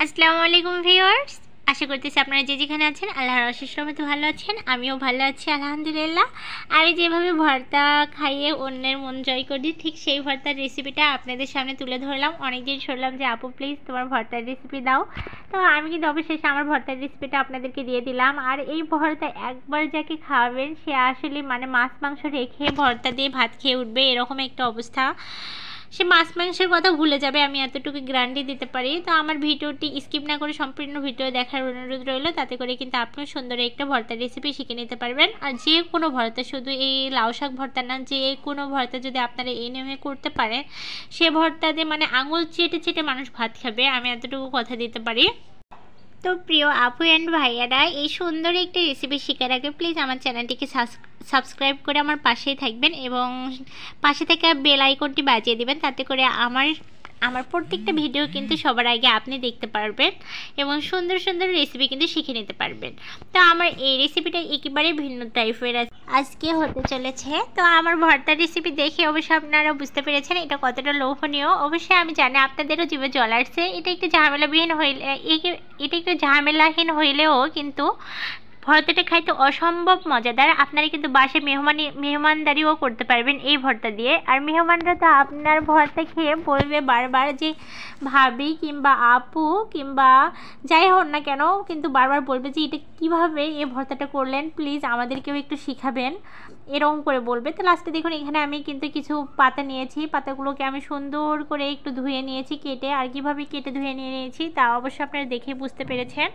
আসসালামু আলাইকুম ভিউয়ার্স, আশা করতেছি আপনারা যে যেখানে আছেন আল্লাহর অশেষ রহমতে ভালো আছেন। আমিও ভালো আছি আলহামদুলিল্লাহ। আমি যেভাবে ভর্তা খাইয়ে অন্যের মন জয় করি, ঠিক সেই ভর্তার রেসিপিটা আপনাদের সামনে তুলে ধরলাম। অনেকদিন শুনলাম যে আপু প্লিজ তোমার ভর্তার রেসিপি দাও, তো আমি কিন্তু অবশেষে আমার ভর্তার রেসিপিটা আপনাদেরকে দিয়ে দিলাম। আর এই ভর্তা একবার যাকে খাওয়াবেন সে আসলে মাছ মাংস রেখে ভর্তা দিয়ে ভাত খেয়ে উঠবে, এরকম একটা অবস্থা। সে মাছ মাংসের কথা ভুলে যাবে, আমি এতটুকু গ্যারান্টি দিতে পারি। তো আমার ভিডিওটি স্কিপ না করে সম্পূর্ণ ভিডিও দেখার অনুরোধ রইল, তাতে করে কিন্তু আপনিও সুন্দর একটা ভর্তার রেসিপি শিখে নিতে পারবেন। আর যে কোনো ভর্তা, শুধু এই লাউ শাক ভর্তা না, যে কোনো ভর্তা যদি আপনারা এই নিয়মে করতে পারেন, সে ভর্তা দিয়ে আঙুল চেটে চেটে মানুষ ভাত খাবে, আমি এতটুকু কথা দিতে পারি। তো প্রিয় আপু অ্যান্ড ভাইয়ারা, এই সুন্দর একটি রেসিপি শেখার আগে প্লিজ আমার চ্যানেলটিকে সাবস্ক্রাইব করে আমার পাশেই থাকবেন এবং পাশে থেকে বেল আইকনটি বাজিয়ে দিবেন, তাতে করে আমার প্রত্যেকটা ভিডিও কিন্তু সবার আগে আপনি দেখতে পারবেন এবং সুন্দর সুন্দর রেসিপি কিন্তু শিখে নিতে পারবেন। তো আমার এই রেসিপিটা একেবারে ভিন্ন টাইপের আজকে হতে চলেছে। তো আমার ভর্তার রেসিপি দেখে অবশ্যই আপনারা বুঝতে পেরেছেন এটা কতটা লোভনীয়। অবশ্যই আমি জানি আপনাদেরও জিভে জল আসছে। এটা একটু ঝামেলাহীন হইলেও কিন্তু ভর্তাটা খাইতে অসম্ভব মজাদার। আপনারা কিন্তু বাসায় মেহমানদারিও করতে পারবেন এই ভর্তা দিয়ে। আর মেহমানরা তো আপনার ভর্তা খেয়ে বলবে বারবার যে ভাবি কিংবা আপু কিংবা যাই হোক না কেন, কিন্তু বারবার বলবে যে এটা কীভাবে এই ভর্তাটা করলেন, প্লিজ আমাদেরকেও একটু শিখাবেন, এরকম করে বলবে। তো লাস্টে দেখুন এখানে আমি কিন্তু কিছু পাতা নিয়েছি, পাতাগুলোকে আমি সুন্দর করে একটু ধুয়ে নিয়েছি কেটে। আর কীভাবে কেটে ধুয়ে নিয়েছি তা অবশ্যই আপনারা দেখেই বুঝতে পেরেছেন।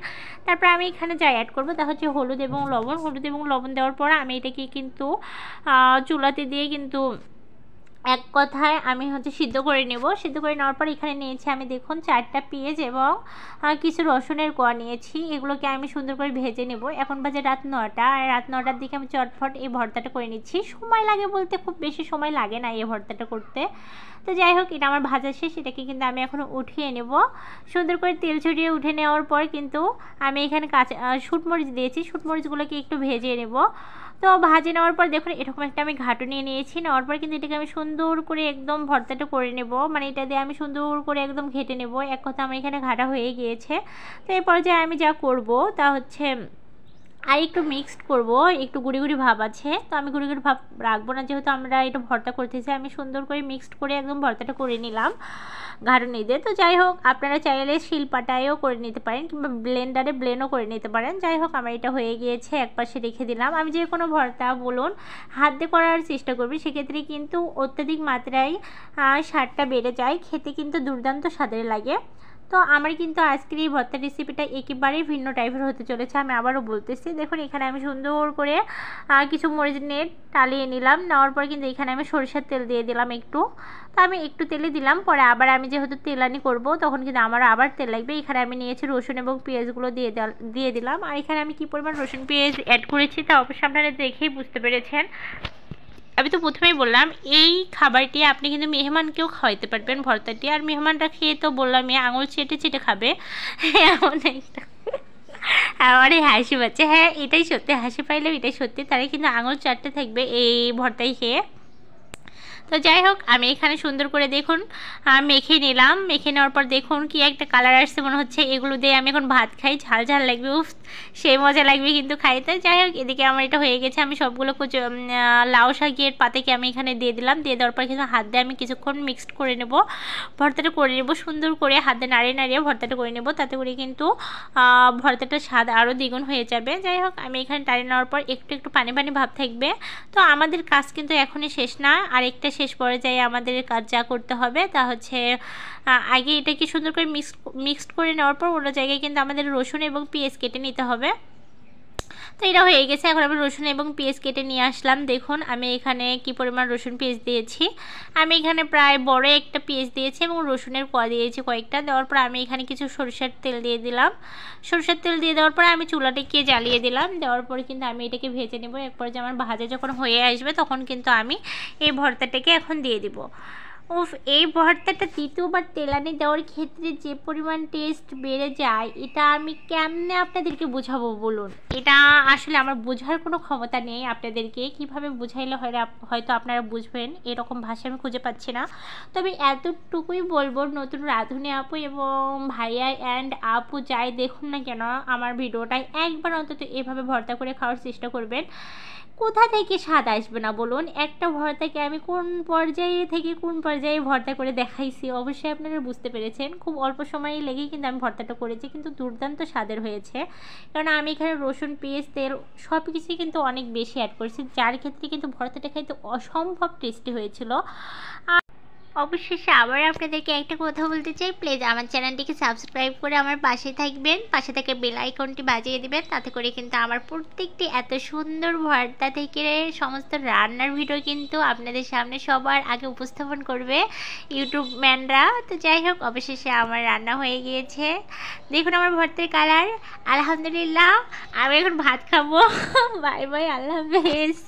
তারপর আমি এখানে যা অ্যাড করবো তা হচ্ছে হলুদ এবং লবণ দেওয়ার পর আমি এটাকে কিন্তু চুলাতে দিয়ে কিন্তু এক কথায় আমি সিদ্ধ করে নেব। সিদ্ধ করে নেওয়ার পর এখানে নিয়েছি আমি দেখুন 4টা পেঁয়াজ এবং কিছু রসুনের কোয়া নিয়েছি। এগুলোকে আমি সুন্দর করে ভেজে নেব। এখন বাজে রাত 9টা, আর রাত 9টার দিকে আমি চটফট এই ভর্তাটা করে নিচ্ছি। সময় লাগে বলতে খুব বেশি সময় লাগে না এই ভর্তাটা করতে। তো যাই হোক, এটা আমার ভাজা শেষ, এটাকে কিন্তু আমি এখন উঠিয়ে নেব। সুন্দর করে তেল ছড়িয়ে উঠে নেওয়ার পর কিন্তু আমি এখানে কাঁচা শুটমরিচ দিয়েছি, শুটমরিচগুলোকে একটু ভেজে নেব। তো ভাজে নেওয়ার পর দেখুন এরকম একটা আমি ঘাটুনি নিয়েছি। নেওয়ার পর কিন্তু এটাকে আমি সুন্দর করে একদম ভর্তাটা করে নেব, এটা দিয়ে আমি সুন্দর করে একদম ঘেটে নেব। এক কথা আমার এখানে ঘাটা হয়ে গিয়েছে। তো এই পর্যায়ে আমি যা করব তা হচ্ছে আর একটু মিক্সড করব, একটু গুঁড়ি গুঁড়ি ভাব আছে, তো আমি গুঁড়ি গুঁড়ি ভাব রাখবো না, যেহেতু আমরা এটা ভর্তা করতেছি। আমি সুন্দর করে মিক্সড করে একদম ভর্তাটা করে নিলাম ঘাটুনি দিয়ে। তো যাই হোক, আপনারা চাইলে শিলপাটায়ও করে নিতে পারেন কিংবা ব্লেন্ডারে ব্লেন্ডও করে নিতে পারেন। যাই হোক, আমার এটা হয়ে গিয়েছে, একপাশে রেখে দিলাম। আমি যে কোনো ভর্তা বলুন হাত দিয়ে করার চেষ্টা করবি, সেক্ষেত্রে কিন্তু অত্যাধিক মাত্রায় স্বাদটা বেড়ে যায়, খেতে কিন্তু দুর্দান্ত স্বাদের লাগে। তো আমার কিন্তু আজকের এই ভর্তার রেসিপিটা একেবারেই ভিন্ন টাইপের হতে চলেছে, আমি আবারও বলতেছি। দেখুন এখানে আমি সুন্দর করে কিছু মরিচ নিয়ে টালিয়ে নিলাম। নেওয়ার পর কিন্তু এখানে আমি সরিষার তেল দিয়ে দিলাম একটু। তো আমি একটু তেলে দিলাম, পরে আবার আমি যেহেতু তেলানি করব তখন কিন্তু আমার আবার তেল লাগবে। এখানে আমি নিয়েছি রসুন এবং পেঁয়াজগুলো দিয়ে দিলাম। আর এখানে আমি কী পরিমাণ রসুন পেঁয়াজ অ্যাড করেছি তা অবশ্যই আপনারা দেখেই বুঝতে পেরেছেন। আমি তো প্রথমেই বললাম এই খাবারটি আপনি কিন্তু মেহমানকেও খাওয়াইতে পারবেন ভর্তাটি। আর মেহমানরা খেয়ে তো বললাম আঙুল চেটে চেটে খাবে, এমন একটা আমারই হাসি পাচ্ছে। হ্যাঁ, এটাই সত্যি, হাসি পাইলেও এটাই সত্যি, তারা কিন্তু আঙুল চাটতে থাকবে এই ভর্তাই খেয়ে। তো যাই হোক, আমি এখানে সুন্দর করে দেখুন মেখে নিলাম। মেখে নেওয়ার পর দেখুন কি একটা কালার আসছে, মনে হচ্ছে এগুলো দিয়ে আমি এখন ভাত খাই, ঝাল ঝাল লাগবে, উফ সেই মজা লাগবে কিন্তু খাইতে। যাই হোক, এদিকে আমার এটা হয়ে গেছে। আমি সবগুলো লাউ শাকের পাতাকে আমি এখানে দিয়ে দিলাম। দিয়ে দেওয়ার পর কিন্তু হাত দিয়ে আমি কিছুক্ষণ মিক্সড করে নেব, ভর্তাটা করে নেব সুন্দর করে, হাত দিয়ে নাড়িয়ে নাড়িয়ে ভর্তাটা করে নেব, তাতে করে কিন্তু ভর্তাটার স্বাদ আরও দ্বিগুণ হয়ে যাবে। যাই হোক, আমি এখানে নাড়িয়ে নেওয়ার পর একটু একটু পানি পানি ভাব থাকবে। তো আমাদের কাজ কিন্তু এখনই শেষ না, আরেকটা শেষ পর্যায়ে আমাদের কাজ যা করতে হবে তা হচ্ছে আগে এটাকে সুন্দর করে মিক্সড করে নেওয়ার পর অন্য জায়গায় কিন্তু আমাদের রসুন এবং পেঁয়াজ কেটে নিতে হবে। তো এটা হয়ে গেছে। এখন আমি রসুন এবং পেঁয়াজ কেটে নিয়ে আসলাম। দেখুন আমি এখানে কি পরিমাণ রসুন পেঁয়াজ দিয়েছি। আমি এখানে প্রায় বড় একটা পেঁয়াজ দিয়েছি এবং রসুনের কোয়া দিয়েছি কয়েকটা। দেওয়ার পর আমি এখানে কিছু সরিষার তেল দিয়ে দিলাম। সরিষার তেল দিয়ে দেওয়ার পর আমি চুলাটাকে জ্বালিয়ে দিলাম। দেওয়ার পরে কিন্তু আমি এটাকে ভেজে নেব। এরপর যে আমার ভাজা যখন হয়ে আসবে তখন কিন্তু আমি এই ভর্তাটাকে এখন দিয়ে দিব। উফ, এই ভর্তাটা দ্বিতীয়বার তেলানি দেওয়ার ক্ষেত্রে যে পরিমাণ টেস্ট বেড়ে যায়, এটা আমি কেমনে আপনাদেরকে বোঝাবো বলুন। এটা আসলে আমার বোঝার কোনো ক্ষমতা নেই। আপনাদেরকে কিভাবে বুঝাইলে হয়তো আপনারা বুঝবেন, এরকম ভাষা আমি খুঁজে পাচ্ছি না। তবে এতটুকুই বলবো, নতুন রাঁধুনি আপু এবং ভাইয়া অ্যান্ড আপু যাই দেখুন না কেন আমার ভিডিওটায় একবার অন্তত এভাবে ভর্তা করে খাওয়ার চেষ্টা করবেন। কোথা থেকে স্বাদ আসবে না বলুন। একটা ভর্তাকে আমি কোন পর্যায়ে থেকে কোন পর্যায়ে ভর্তা করে দেখাইছি অবশ্যই আপনারা বুঝতে পেরেছেন। খুব অল্প সময়ে লেগেই কিন্তু আমি ভর্তাটা করেছি, কিন্তু দুর্দান্ত স্বাদের হয়েছে। কারণ আমি এখানে রসুন, পেঁয়াজ, তেল সব কিছুই কিন্তু অনেক বেশি অ্যাড করেছি, যার ক্ষেত্রে কিন্তু ভর্তাটা খাইতে অসম্ভব টেস্টি হয়েছিল। অবশেষে আবার আপনাদেরকে একটা কথা বলতে চাই, প্লিজ আমার চ্যানেলটিকে সাবস্ক্রাইব করে আমার পাশে থাকবেন, পাশে থেকে বেল আইকনটি বাজিয়ে দিবেন। তাতে করে কিন্তু আমার প্রত্যেকটি এত সুন্দর ভর্তা থেকে সমস্ত রান্নার ভিডিও কিন্তু আপনাদের সামনে সবার আগে উপস্থাপন করবে ইউটিউব ম্যানরা। তো যাই হোক, অবশেষে আমার রান্না হয়ে গিয়েছে। দেখুন আমার ভর্তার কালার, আলহামদুলিল্লাহ। আমি এখন ভাত খাবো। বাই বাই, আল্লাহ হাফেজ।